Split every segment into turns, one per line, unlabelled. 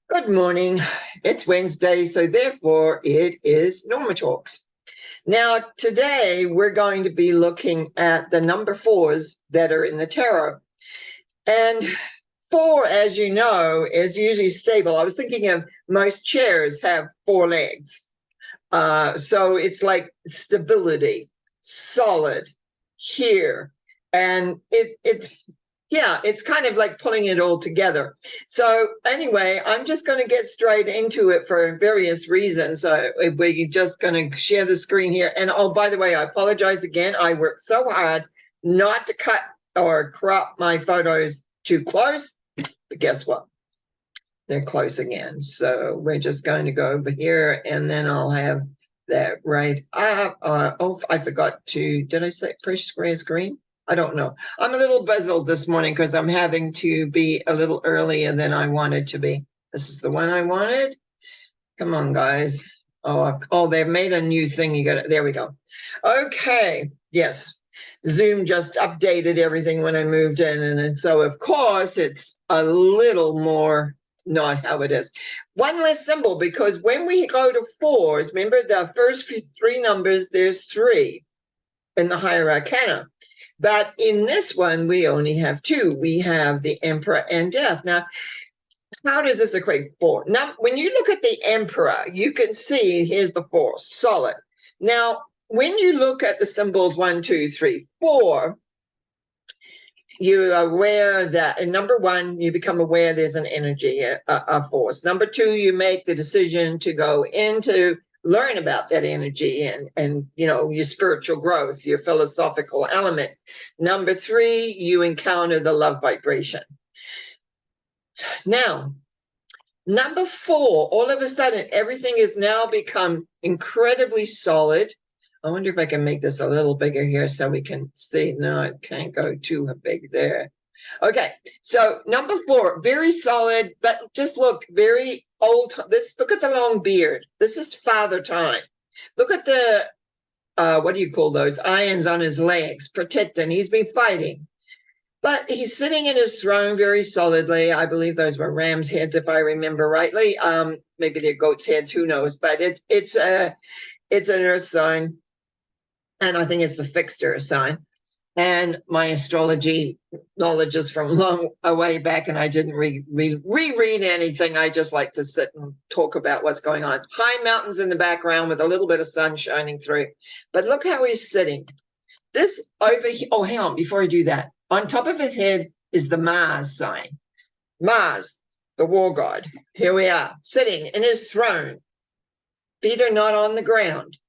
Good morning. It's Wednesday, so therefore it is Norma Talks. Now, today we're going to be looking at the number fours that are in the tarot. And four, as you know, is usually stable. I was thinking of most chairs have four legs. So it's like stability, solid here. And it's kind of like pulling it all together. So anyway, I'm just going to get straight into it for various reasons. We're just going to share the screen here. And oh, by the way, I apologize again. I worked so hard not to cut or crop my photos too close, but guess what? They're close again. So we're just going to go over here and then I'll have that right up. I forgot to, did I say press square screen? I don't know. I'm a little puzzled this morning because I'm having to be a little earlier than I wanted to be. This is the one I wanted. Come on, guys. Oh, they've made a new thing. You got it. There we go. Okay. Yes. Zoom just updated everything when I moved in. And so, of course, it's a little more not how it is. One less symbol, because when we go to fours, remember the first three numbers, there's three in the higher arcana. But in this one, we only have two. We have the Emperor and Death. Now, how does this equate four? Now, when you look at the Emperor, you can see here's the four, solid. Now, when you look at the symbols 1, 2, 3, 4, you're aware that in number one, you become aware there's an energy, a force. Number two, you make the decision to go into learn about that energy and your spiritual growth, your philosophical element. Number three, you encounter the love vibration. Now, number four, all of a sudden, everything has now become incredibly solid. I wonder if I can make this a little bigger here so we can see. No, it can't go too big there. Okay, so number four, very solid, but just look, very old. Look at the long beard. This is father time. Look at the, what do you call those? Irons on his legs, protecting. He's been fighting. But he's sitting in his throne very solidly. I believe those were ram's heads, if I remember rightly. Maybe they're goat's heads, who knows? But it's an earth sign. And I think it's the fixed earth sign. And my astrology knowledge is from long way back, and I didn't reread anything. I just like to sit and talk about what's going on. High mountains in the background with a little bit of sun shining through. But look how he's sitting. This over here, oh, hang on, before I do that. On top of his head is the Mars sign. Mars, the war god. Here we are, sitting in his throne. Feet are not on the ground.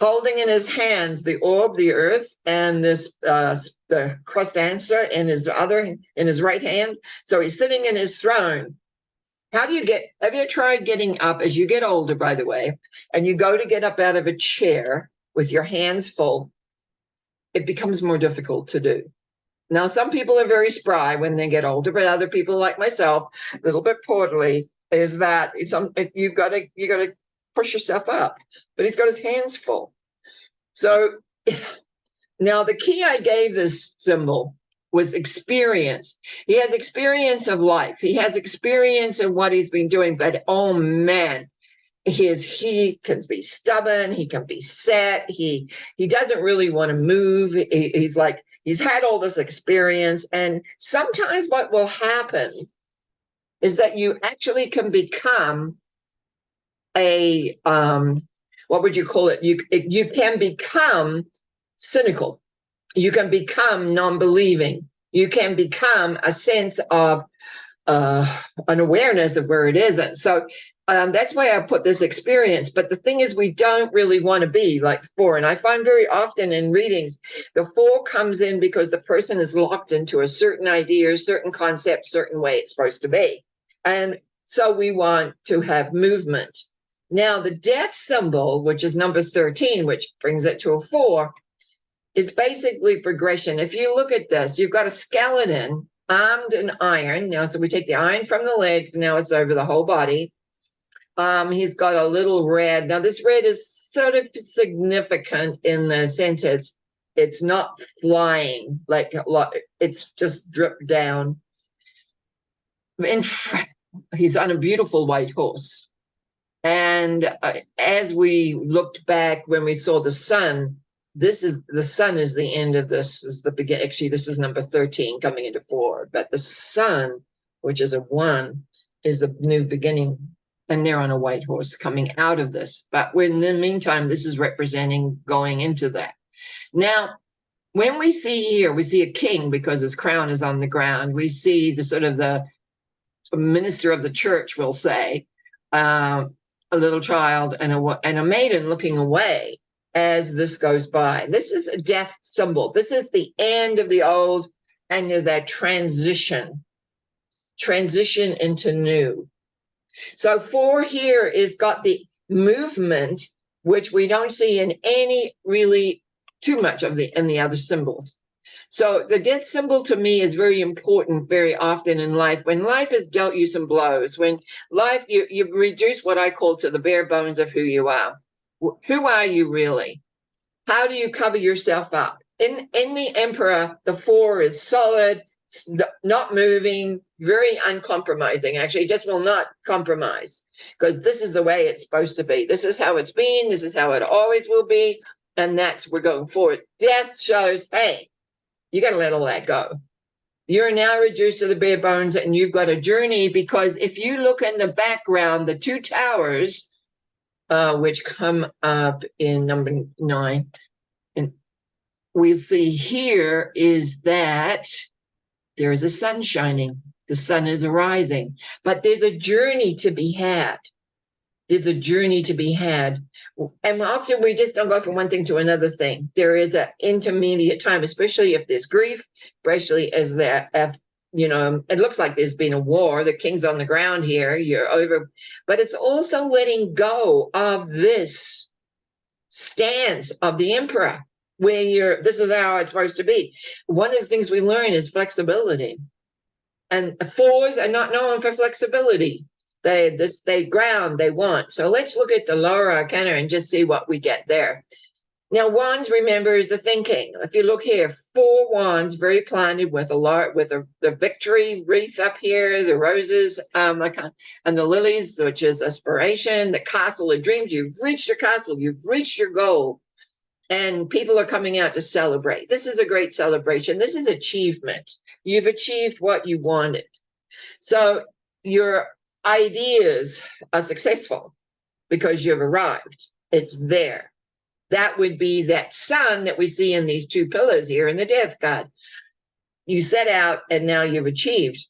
Holding in his hands the orb, the earth, and this the crust answer in his right hand. So he's sitting in his throne. Have you tried getting up as you get older, by the way, and you go to get up out of a chair with your hands full? It becomes more difficult to do. Now, some people are very spry when they get older, but other people like myself, a little bit portly, is that you got to push yourself up, but he's got his hands full. So now the key I gave this symbol was experience. He has experience of life. He has experience of what he's been doing, but oh man, he can be stubborn. He can be set. He doesn't really want to move. He's had all this experience. And sometimes what will happen is that you actually can become what would you call it? You can become cynical. You can become non-believing. You can become a sense of an awareness of where it isn't. So that's why I put this experience. But the thing is, we don't really want to be like four. And I find very often in readings, the four comes in because the person is locked into a certain idea, certain concept, certain way it's supposed to be. And so we want to have movement. Now, the death symbol, which is number 13, which brings it to a 4, is basically progression. If you look at this, you've got a skeleton armed in iron. Now, so we take the iron from the legs. Now it's over the whole body. He's got a little red. Now, this red is sort of significant in the sense it's not flying, like it's just dripped down. He's on a beautiful white horse. And as we looked back when we saw the sun, the sun is the end of this, is the begin. Actually, this is number 13 coming into 4, but the sun, which is a 1, is the new beginning. And they're on a white horse coming out of this. But in the meantime, this is representing going into that. Now, when we see here, we see a king because his crown is on the ground. We see the sort of the minister of the church, we'll say, a little child and a maiden looking away as this goes by. This is a death symbol. This is the end of the old and that transition into new. So 4 here is got the movement, which we don't see in any really too much of in the other symbols. So the death symbol to me is very important very often in life. When life has dealt you some blows, when life, you reduce what I call to the bare bones of who you are. Who are you really? How do you cover yourself up? In the Emperor, the 4 is solid, not moving, very uncompromising. Actually, just will not compromise because this is the way it's supposed to be. This is how it's been. This is how it always will be. And we're going forward. Death shows, hey, you got to let all that go. You're now reduced to the bare bones and you've got a journey, because if you look in the background, the 2 towers, which come up in number 9, and we see here is that there is a sun shining. The sun is arising, but there's a journey to be had. There's a journey to be had. And often we just don't go from one thing to another thing. There is an intermediate time, especially if there's grief, especially as it looks like there's been a war. The king's on the ground here, you're over. But it's also letting go of this stance of the emperor, where this is how it's supposed to be. One of the things we learn is flexibility. And 4s are not known for flexibility. They ground, they want. So let's look at the lower arcana and just see what we get there. Now, wands, remember, is the thinking. If you look here, 4 wands, very planted with the victory wreath up here, the roses, and the lilies, which is aspiration, the castle of dreams. You've reached your castle, you've reached your goal, and people are coming out to celebrate. This is a great celebration. This is achievement. You've achieved what you wanted. So your ideas are successful because you've arrived. It's there. That would be that sun that we see in these 2 pillars here in the death card. You set out and now you've achieved.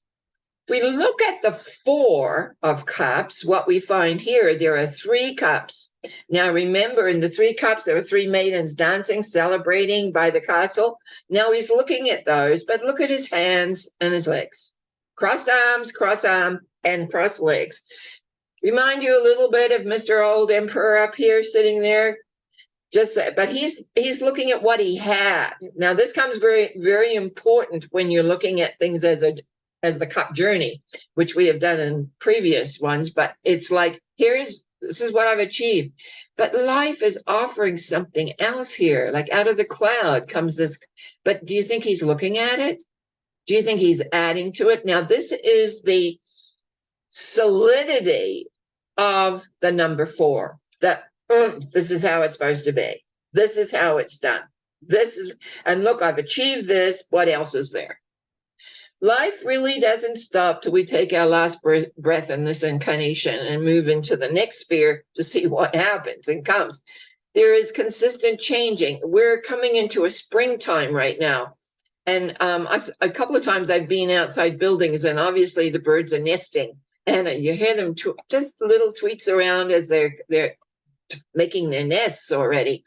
If we look at the 4 of cups, what we find here, there are 3 cups. Now remember, in the 3 cups, there are 3 maidens dancing, celebrating by the castle. Now he's looking at those, but look at his hands and his legs. Crossed arms, cross arm, and cross legs. Remind you a little bit of Mr. Old Emperor up here sitting there. But he's looking at what he had. Now this comes very, very important when you're looking at things as the cup journey, which we have done in previous ones. But it's like, this is what I've achieved. But life is offering something else here. Like out of the cloud comes this. But do you think he's looking at it? Do you think he's adding to it? Now, this is the solidity of the number 4. That this is how it's supposed to be. This is how it's done. And look, I've achieved this. What else is there? Life really doesn't stop till we take our last breath in this incarnation and move into the next sphere to see what happens and comes. There is consistent changing. We're coming into a springtime right now. And a couple of times I've been outside buildings, and obviously the birds are nesting, and you hear them just little tweets around as they're making their nests already.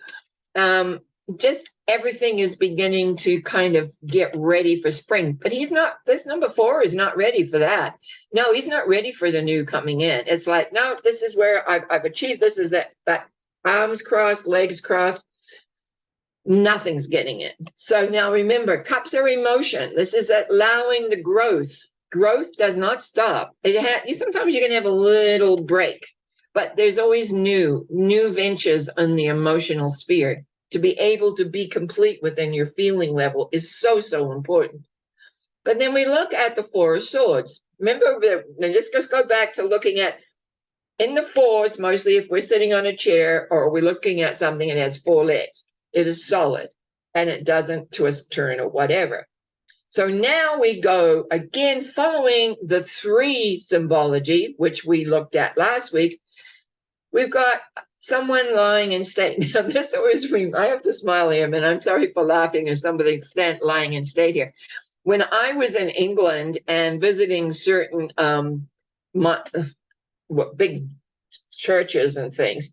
Just everything is beginning to kind of get ready for spring. But this number 4 is not ready for that. No, he's not ready for the new coming in. It's like, no, this is where I've achieved. This is it. But arms crossed, legs crossed. Nothing's getting it. So now remember, cups are emotion. This is allowing the growth. Growth does not stop. Sometimes you can have a little break, but there's always new ventures on the emotional sphere. To be able to be complete within your feeling level is so, so important. But then we look at the Four of Swords. Remember, now let's just go back to looking at in the fours, mostly if we're sitting on a chair or we're looking at something and it has four legs, it is solid and it doesn't twist, turn, or whatever. So now we go again, following the three symbology, which we looked at last week. We've got someone lying in state. Now, this always, I have to smile here, and I'm sorry for laughing if somebody lying in state here. When I was in England and visiting certain big churches and things,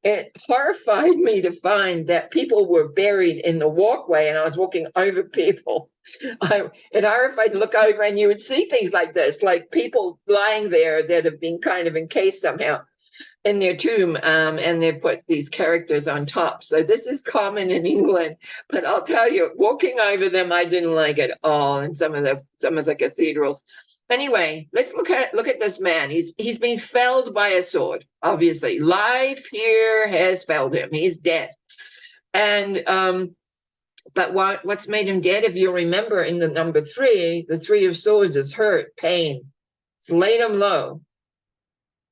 it horrified me to find that people were buried in the walkway and I was walking over people. It horrified to look over and you would see things like this, like people lying there that have been kind of encased somehow in their tomb, and they've put these characters on top. So this is common in England, but I'll tell you, walking over them, I didn't like it all in some of the cathedrals. Anyway, let's look at this man. He's been felled by a sword. Obviously, life here has felled him. He's dead. And but what's made him dead? If you remember, in the number three, the Three of Swords is hurt, pain. It's laid him low.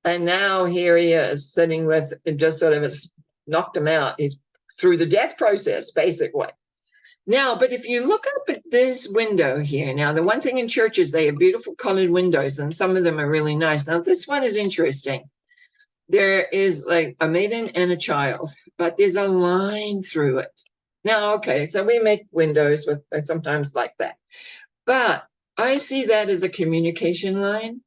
And now here he is sitting with, just sort of knocked him out. He's through the death process, basically. Now, but if you look up at this window here, now the one thing in churches, they have beautiful colored windows and some of them are really nice. Now, this one is interesting. There is like a maiden and a child, but there's a line through it. Now, okay, so we make windows with sometimes like that. But I see that as a communication line.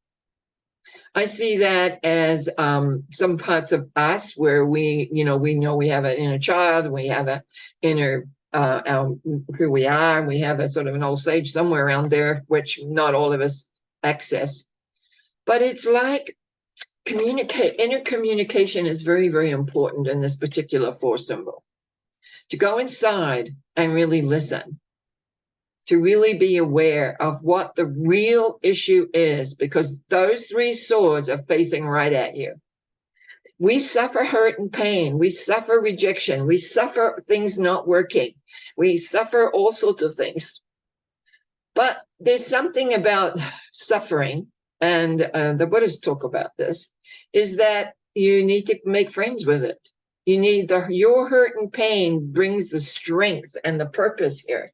I see that as some parts of us where we know we have an inner child, we have an inner who we are, and we have a sort of an old sage somewhere around there, which not all of us access. But it's like inner communication is very, very important in this particular four symbol. To go inside and really listen, to really be aware of what the real issue is, because those three swords are facing right at you. We suffer hurt and pain. We suffer rejection. We suffer things not working. We suffer all sorts of things. But there's something about suffering, and the Buddhists talk about this, is that you need to make friends with it. You need your hurt and pain brings the strength and the purpose here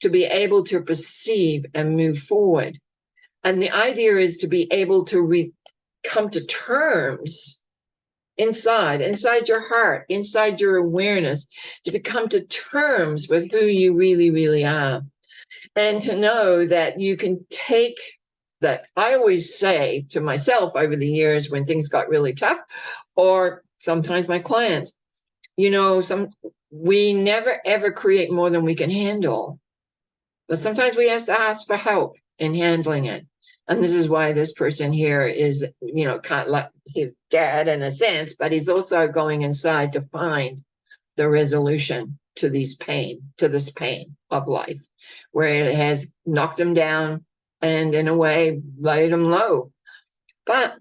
to be able to perceive and move forward. And the idea is to be able to come to terms inside your heart, inside your awareness, to come to terms with who you really, really are. And to know that you can take that. I always say to myself over the years when things got really tough, or sometimes my clients, we never ever create more than we can handle. But sometimes we have to ask for help in handling it. And this is why this person here is, kind of like his dad in a sense, but he's also going inside to find the resolution to this pain of life, where it has knocked him down and in a way laid him low. But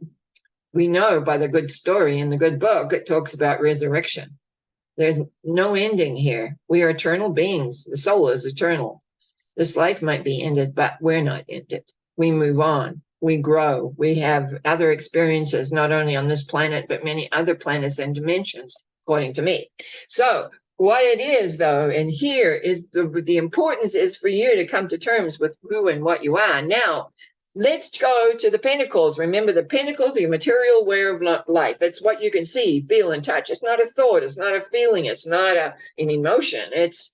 we know by the good story in the good book, it talks about resurrection. There's no ending here. We are eternal beings. The soul is eternal. This life might be ended, but we're not ended. We move on. We grow. We have other experiences, not only on this planet, but many other planets and dimensions, according to me. So what it is, though, and here is the importance is for you to come to terms with who and what you are. Now, let's go to the pentacles. Remember, the pentacles are your material way of life. It's what you can see, feel, and touch. It's not a thought. It's not a feeling. It's not an emotion. It's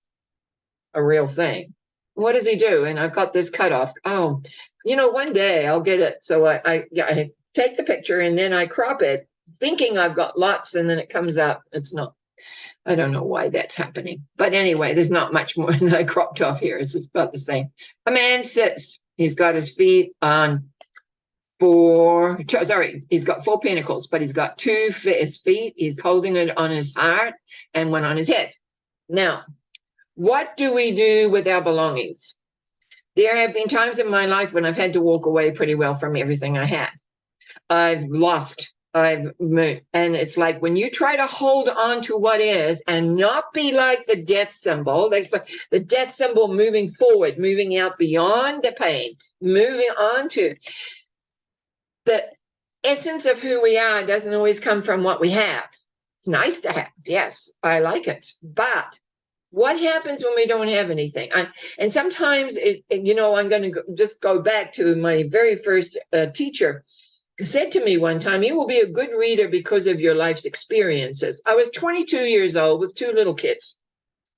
a real thing. What does he do? And I've got this cut off. Oh, one day I'll get it. So I take the picture and then I crop it, thinking I've got lots, and then it comes out. It's not. I don't know why that's happening. But anyway, there's not much more than I cropped off here. It's about the same. A man sits. He's got his feet on he's got four pentacles, but he's got his feet. He's holding it on his heart and one on his head. Now, what do we do with our belongings? There have been times in my life when I've had to walk away pretty well from everything I had. I've lost I've moved, and it's like when you try to hold on to what is and not be like the death symbol, like the death symbol moving forward, moving out beyond the pain, moving on to the essence of who we are doesn't always come from what we have. It's nice to have, yes, I like it, but what happens when we don't have anything? And sometimes I'm going to just go back to my very first teacher said to me one time, you will be a good reader because of your life's experiences. I was 22 years old with two little kids.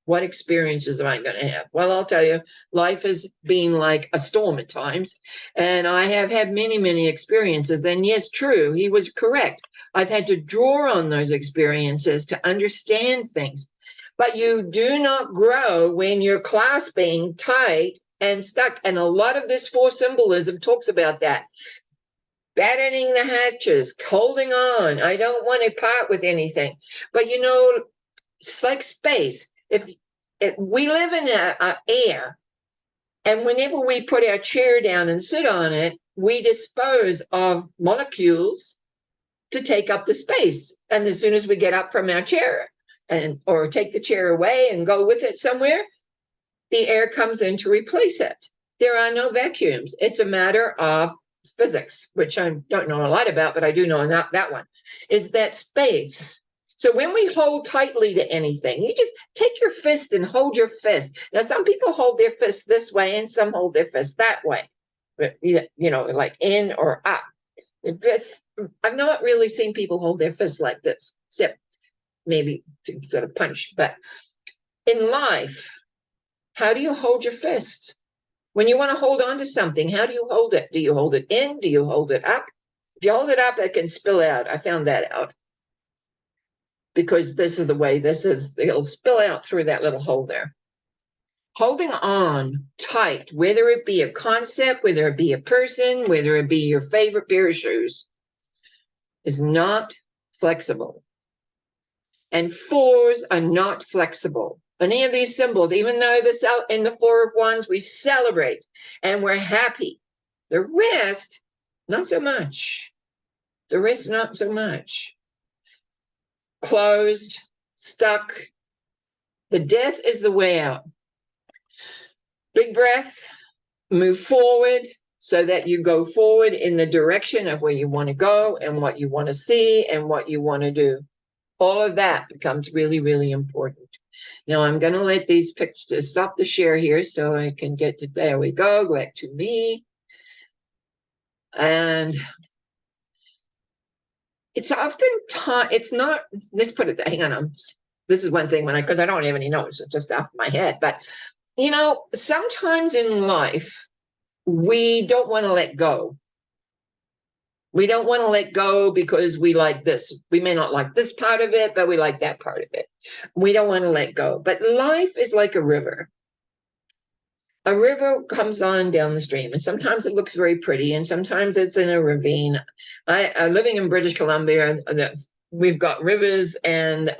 What experiences am I going to have? Well, I'll tell you, life has been like a storm at times, and I have had many, many experiences. And yes, true, he was correct. I've had to draw on those experiences to understand things. But you do not grow when you're clasping tight and stuck. And a lot of this force symbolism talks about that. Battening the hatches, holding on. I don't want to part with anything. But it's like space. If we live in a air, and whenever we put our chair down and sit on it, we dispose of molecules to take up the space. And as soon as we get up from our chair or take the chair away and go with it somewhere, the air comes in to replace it. There are no vacuums. It's a matter of physics, which I don't know a lot about, but I do know that one, is that space. So when we hold tightly to anything, you just take your fist and hold your fist. Now, some people hold their fist this way and some hold their fist that way, but, like in or up. I've not really seen people hold their fist like this, except maybe to sort of punch. But in life, how do you hold your fist? When you want to hold on to something, how do you hold it? Do you hold it in? Do you hold it up? If you hold it up, it can spill out. I found that out. Because this is the way it'll spill out through that little hole there. Holding on tight, whether it be a concept, whether it be a person, whether it be your favorite pair of shoes, is not flexible. And fours are not flexible. Any of these symbols, even though in the Four of Wands, we celebrate and we're happy. The rest, not so much. The rest, not so much. Closed, stuck. The death is the way out. Big breath, move forward so that you go forward in the direction of where you want to go and what you want to see and what you want to do. All of that becomes really, really important. Now I'm going to let these pictures stop the share here so I can get to, there we go back to me. And it's often it's not, let's put it, hang on, this is one thing because I don't have any notes, it's just off my head. But, sometimes in life, we don't want to let go. We don't want to let go because we like this. We may not like this part of it, but we like that part of it. We don't want to let go. But life is like a river. A river comes on down the stream, and sometimes it looks very pretty, and sometimes it's in a ravine. I'm living in British Columbia, and we've got rivers and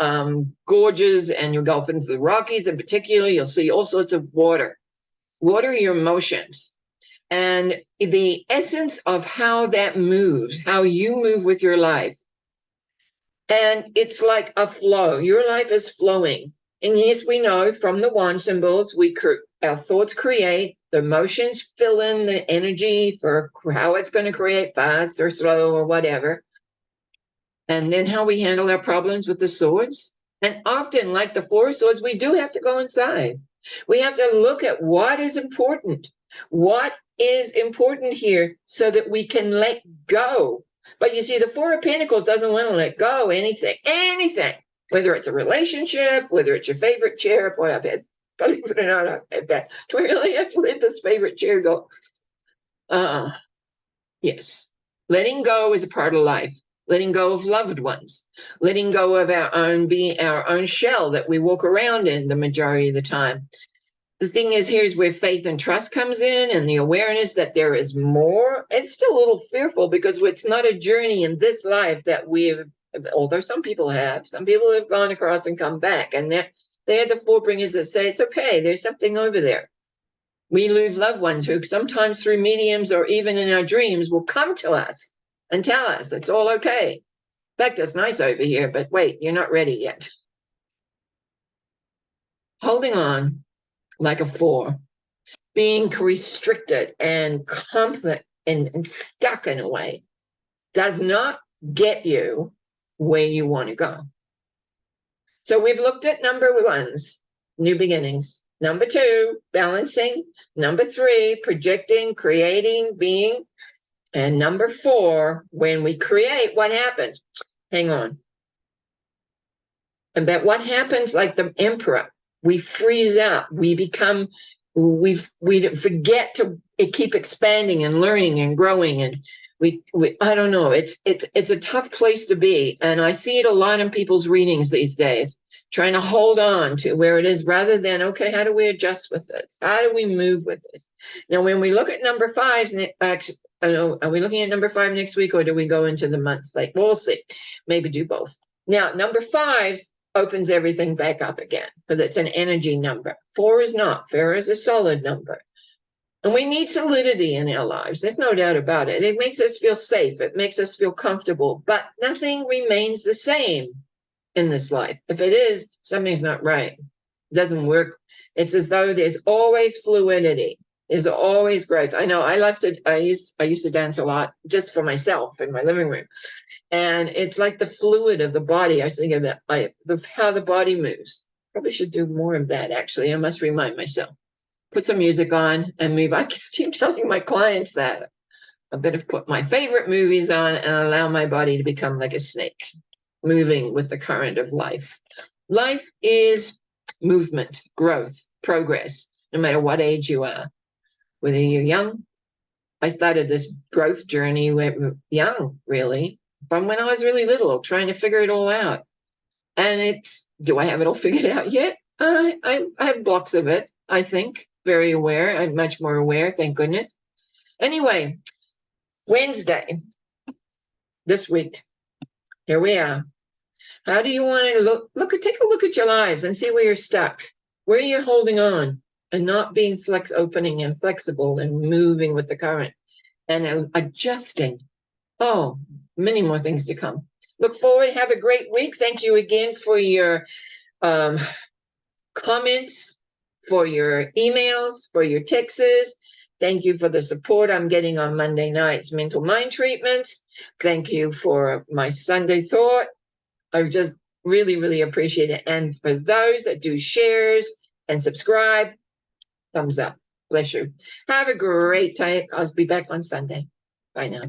gorges, and you go up into the Rockies in particular, you'll see all sorts of water. Water your emotions. And the essence of how that moves, how you move with your life. And it's like a flow. Your life is flowing. And yes, we know from the wand symbols, our thoughts create, the emotions fill in the energy for how it's going to create, fast or slow or whatever. And then how we handle our problems with the swords. And often, like the Four of Swords, we do have to go inside. We have to look at what is important. What is important here so that we can let go. But you see, the Four of Pentacles doesn't want to let go anything, whether it's a relationship, whether it's your favorite chair. Boy, I've had, believe it or not, I've had that. Do I really have to let this favorite chair go? Yes. Letting go is a part of life. Letting go of loved ones. Letting go of our own shell that we walk around in the majority of the time. The thing is, here's where faith and trust comes in, and the awareness that there is more. It's still a little fearful because it's not a journey in this life that although some people have gone across and come back, and they're the forebringers that say, it's okay, there's something over there. We lose loved ones who sometimes through mediums or even in our dreams will come to us and tell us it's all okay. In fact, it's nice over here, but wait, you're not ready yet. Holding on like a 4, being restricted and conflict and stuck in a way does not get you where you want to go. So we've looked at number 1s, new beginnings. Number 2, balancing. Number 3, projecting, creating, being. And number 4, when we create, what happens? Hang on. And that what happens, like the emperor, we freeze up, we become, we forget to keep expanding and learning and growing, and we I don't know, it's a tough place to be, and I see it a lot in people's readings these days, trying to hold on to where it is rather than, okay, how do we adjust with this? How do we move with this? Now, when we look at number 5s, actually, I know, are we looking at number 5 next week, or do we go into the months? Like, we'll see. Maybe do both. Now, number 5s opens everything back up again because it's an energy number. 4 is not. 4 is a solid number. And we need solidity in our lives. There's no doubt about it. It makes us feel safe. It makes us feel comfortable. But nothing remains the same in this life. If it is, something's not right. It doesn't work. It's as though there's always fluidity. There's always growth. I know I used to dance a lot just for myself in my living room. And it's like the fluid of the body. I think of that, how the body moves. Probably should do more of that, actually. I must remind myself. Put some music on and move. I keep telling my clients that. I better put my favorite movies on and allow my body to become like a snake, moving with the current of life. Life is movement, growth, progress, no matter what age you are. Whether you're young, I started this growth journey young, really, from when I was really little, trying to figure it all out. And do I have it all figured out yet? I have blocks of it, I think. Very aware. I'm much more aware, thank goodness. Anyway, Wednesday, this week, here we are. How do you want to take a look at your lives and see where you're stuck, where you're holding on and not being opening and flexible and moving with the current and adjusting. Oh, many more things to come. Look forward. Have a great week. Thank you again for your comments, for your emails, for your texts. Thank you for the support I'm getting on Monday nights, mental mind treatments. Thank you for my Sunday thought. I just really, really appreciate it. And for those that do shares and subscribe, thumbs up. Bless you. Have a great time. I'll be back on Sunday. Bye now.